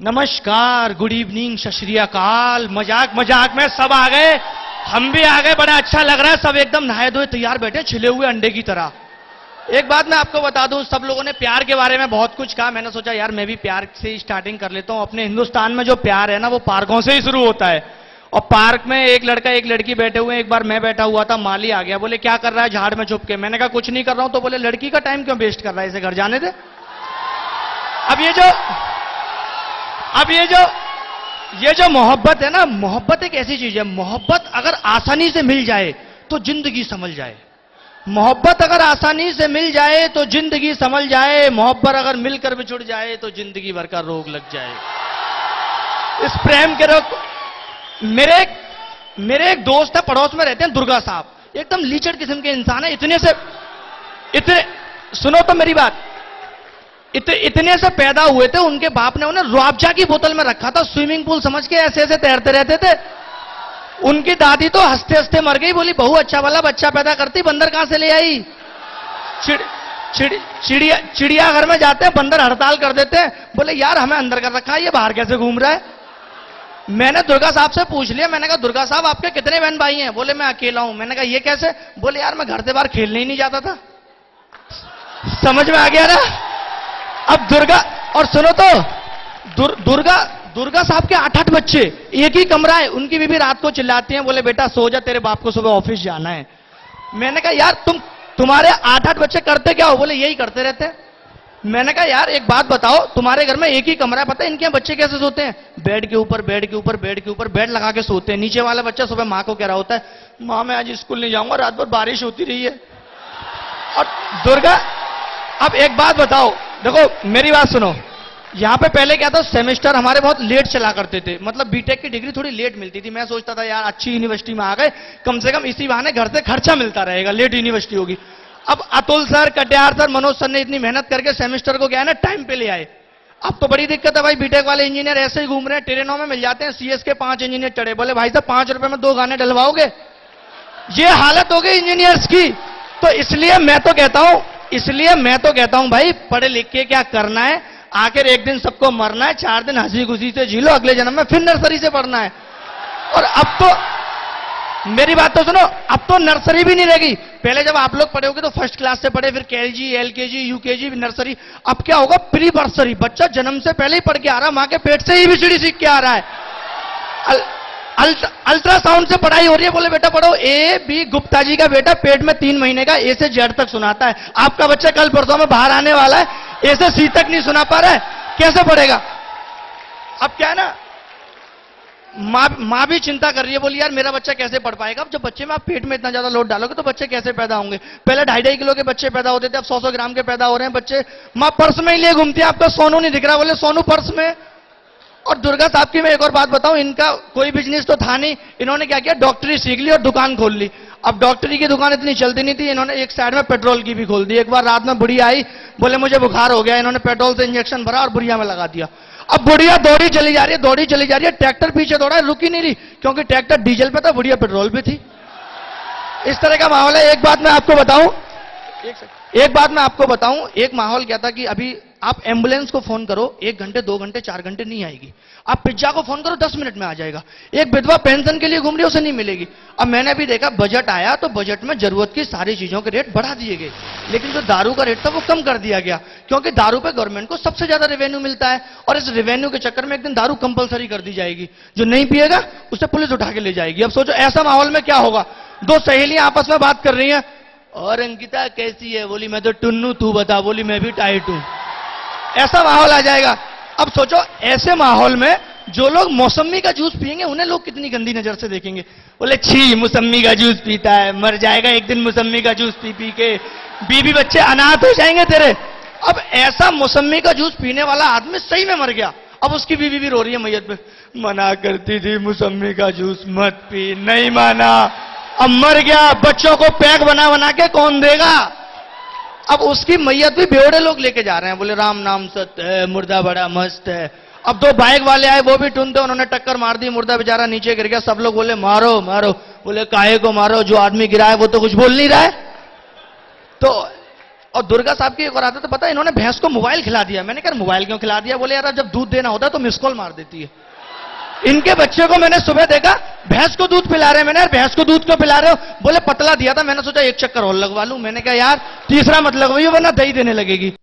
नमस्कार, good evening, सत श्री अकाल। मजाक मजाक में सब आ गए, हम भी आ गए। बड़ा अच्छा लग रहा है, सब एकदम नहाए धोए तैयार बैठे छिले हुए अंडे की तरह। एक बात मैं आपको बता दूं, सब लोगों ने प्यार के बारे में बहुत कुछ कहा। मैंने सोचा यार मैं भी प्यार से ही स्टार्टिंग कर लेता हूं। अपने हिंदुस्तान में जो प्यार है ना, वो पार्कों से ही शुरू होता है। और पार्क में एक लड़का एक लड़की बैठे हुए हैं। एक बार मैं बैठा हुआ था, माली आ गया, बोले क्या कर रहा है झाड़ में छुप के। मैंने कहा कुछ नहीं कर रहा हूं। तो बोले लड़की का टाइम क्यों वेस्ट कर रहा है, इसे घर जाने दे। अब ये जो मोहब्बत है ना, मोहब्बत एक ऐसी चीज है, मोहब्बत अगर आसानी से मिल जाए तो जिंदगी संभल जाए। मोहब्बत अगर आसानी से मिल जाए तो जिंदगी संभल जाए। मोहब्बत अगर मिलकर बिछुड़ जाए तो जिंदगी भर का रोग लग जाए। इस प्रेम के रोग। मेरे एक दोस्त है, पड़ोस में रहते हैं, दुर्गा साहब। एकदम लीचड़ किस्म के इंसान है। इतने सुनो तो मेरी बात, इतने से पैदा हुए थे, उनके बाप ने उन्हें रुआबजा की बोतल में रखा था, स्विमिंग पूल समझ के ऐसे ऐसे तैरते रहते थे। उनकी दादी तो हंसते हंसते मर गई, बोली बहू अच्छा वाला बच्चा पैदा करती, बंदर कहां से ले आई। चिड़ियाघर में जाते हैं, बंदर हड़ताल कर देते हैं, बोले यार हमें अंदर कर रखा है, ये बाहर कैसे घूम रहा है। मैंने दुर्गा साहब से पूछ लिया, मैंने कहा दुर्गा साहब आपके कितने बहन भाई हैं। बोले मैं अकेला हूं। मैंने कहा ये कैसे। बोले यार मैं घर से बाहर खेलने ही नहीं जाता था। समझ में आ गया ना। अब दुर्गा, और सुनो तो दुर्गा साहब के 8-8 बच्चे, एक ही कमरा है। उनकी बीवी रात को चिल्लाती हैं, बोले बेटा सो जा, तेरे बाप को सुबह ऑफिस जाना है। मैंने कहा यार तुम्हारे 8-8 बच्चे करते क्या हो। बोले यही करते रहते हैं। मैंने कहा यार एक बात बताओ, तुम्हारे घर में एक ही कमरा है, पता है इनके बच्चे कैसे सोते हैं। बेड के ऊपर बेड के ऊपर बेड के ऊपर बेड लगा के सोते हैं। नीचे वाला बच्चा सुबह मां को कह रहा होता है, मां मैं आज स्कूल नहीं जाऊंगा, रात भर बारिश होती रही है। और दुर्गा, अब एक बात बताओ, देखो मेरी बात सुनो। यहां पे पहले क्या था, सेमेस्टर हमारे बहुत लेट चला करते थे, मतलब बीटेक की डिग्री थोड़ी लेट मिलती थी। मैं सोचता था यार अच्छी यूनिवर्सिटी में आ गए, कम से कम इसी बहाने घर से खर्चा मिलता रहेगा, लेट यूनिवर्सिटी होगी। अब Atul sir, Katiyar sir, Manoj sir ने इतनी मेहनत करके सेमेस्टर को क्या है ना टाइम पे ले आए। अब तो बड़ी दिक्कत है भाई, बीटेक वाले इंजीनियर ऐसे ही घूम रहे हैं, ट्रेनों में मिल जाते हैं। सीएस के 5 इंजीनियर चढ़े, बोले भाई साहब 5 रुपए में 2 गाने डलवाओगे। ये हालत हो गई इंजीनियर्स की। तो इसलिए मैं तो कहता हूं भाई, पढ़े लिख के क्या करना है, आखिर एक दिन सबको मरना है। 4 दिन हंसी खुशी से झीलो, अगले जन्म में फिर नर्सरी से पढ़ना है। और अब तो मेरी बात तो सुनो, अब तो नर्सरी भी नहीं रहेगी। पहले जब आप लोग पढ़े होगे तो फर्स्ट क्लास से पढ़े, फिर केजी, एलकेजी, यूकेजी, नर्सरी। अब क्या होगा, प्री बर्सरी। बच्चा जन्म से पहले ही पढ़ के आ रहा है, मां के पेट से ही एबीसीडी सीख के आ रहा है। अल्ट्रासाउंड से पढ़ाई हो रही है, बोले बेटा पढ़ो। ए बी, गुप्ता जी का बेटा पेट में 3 महीने का, ए से जेड तक सुनाता है। आपका बच्चा कल परसों में बाहर आने वाला है, ए से सी तक नहीं सुना पा रहा है, कैसे पढ़ेगा। अब क्या है ना, मां भी चिंता कर रही है, बोली यार मेरा बच्चा कैसे पढ़ पाएगा। अब जब बच्चे में आप पेट में इतना ज्यादा लोड डालोगे तो बच्चे कैसे पैदा होंगे। पहले 2.5 किलो के बच्चे पैदा होते थे, अब 100 ग्राम के पैदा हो रहे हैं बच्चे। मां पर्स में ही लिए घूमती है, आपका सोनू नहीं दिख रहा, बोले सोनू पर्स में। और दुर्गा साहब की मैं एक और बात बताऊं, इनका कोई बिजनेस तो था नहीं, इन्होंने क्या किया, डॉक्टरी सीख ली और दुकान खोल ली। अब डॉक्टरी की दुकान इतनी चलती नहीं थी, इन्होंने एक साइड में पेट्रोल की भी खोल दी। एक बार रात में बुढ़िया आई, बोले मुझे बुखार हो गया, इन्होंने पेट्रोल से इंजेक्शन भरा और बुढ़िया में लगा दिया। अब बुढ़िया दौड़ी चली जा रही है, ट्रैक्टर पीछे दौड़ा है, रुकी नहीं रही, क्योंकि ट्रैक्टर डीजल पे था, बुढ़िया पेट्रोल पे थी। इस तरह का माहौल है। एक बात मैं आपको बताऊं, एक माहौल क्या था कि अभी आप एम्बुलेंस को फोन करो, 1 घंटे 2 घंटे 4 घंटे नहीं आएगी। आप पिज्जा को फोन करो 10 मिनट में आ जाएगा। एक विधवा पेंशन के लिए घूम रही है, उसे नहीं मिलेगी। अब मैंने भी देखा, बजट आया तो बजट में जरूरत की सारी चीजों के रेट बढ़ा दिए गए, लेकिन जो दारू का रेट था वो कम कर दिया गया, क्योंकि दारू पे गवर्नमेंट को सबसे ज्यादा रेवेन्यू मिलता है। और इस रेवेन्यू के चक्कर में एक दिन दारू कंपलसरी कर दी जाएगी, जो नहीं पिएगा उसे पुलिस उठा के ले जाएगी। अब सोचो ऐसा माहौल में क्या होगा। 2 सहेलियां आपस में बात कर रही हैं, और अंकिता कैसी है, बोली मैं तो टुन्नू, तू बता, बोली मैं भी टाइट हूं। ऐसा माहौल आ जाएगा। अब सोचो ऐसे माहौल में जो लोग मौसम्मी का जूस पिएंगे, उन्हें लोग कितनी गंदी नजर से देखेंगे। बोले छी मौसम्मी का जूस पीता है, मर जाएगा एक दिन मौसम्मी का जूस पी पी के, बीबी बच्चे अनाथ हो जाएंगे तेरे। अब ऐसा मौसम्मी का जूस पीने वाला आदमी सही में मर गया। अब उसकी बीबी भी रो रही है मैयत पे, मना करती थी मौसम्मी का जूस मत पी, नहीं माना, अब मर गया। बच्चों को पैक बना बना के कौन देगा। अब उसकी मैयत भी बेवड़े लोग लेके जा रहे हैं, बोले राम नाम सत्य है, मुर्दा बड़ा मस्त है। अब 2 बाइक वाले आए, वो भी टूनते, उन्होंने टक्कर मार दी, मुर्दा बेचारा नीचे गिर गया। सब लोग बोले मारो मारो, बोले काहे को मारो, जो आदमी गिरा है वो तो कुछ बोल नहीं रहा है। तो और दुर्गा साहब की एक और आदत है, पता है, इन्होंने भैंस को मोबाइल खिला दिया। मैंने कहा मोबाइल क्यों खिला दिया? बोले यार जब दूध देना होता है तो मिस कॉल मार देती है। इनके बच्चे को मैंने सुबह देखा, भैंस को दूध पिला रहे हैं। मैंने यार भैंस को दूध क्यों पिला रहे हो? बोले पतला दिया था, मैंने सोचा एक चक्कर और लगवा लूं। मैंने कहा यार तीसरा मत लगवाइए वरना दही देने लगेगी।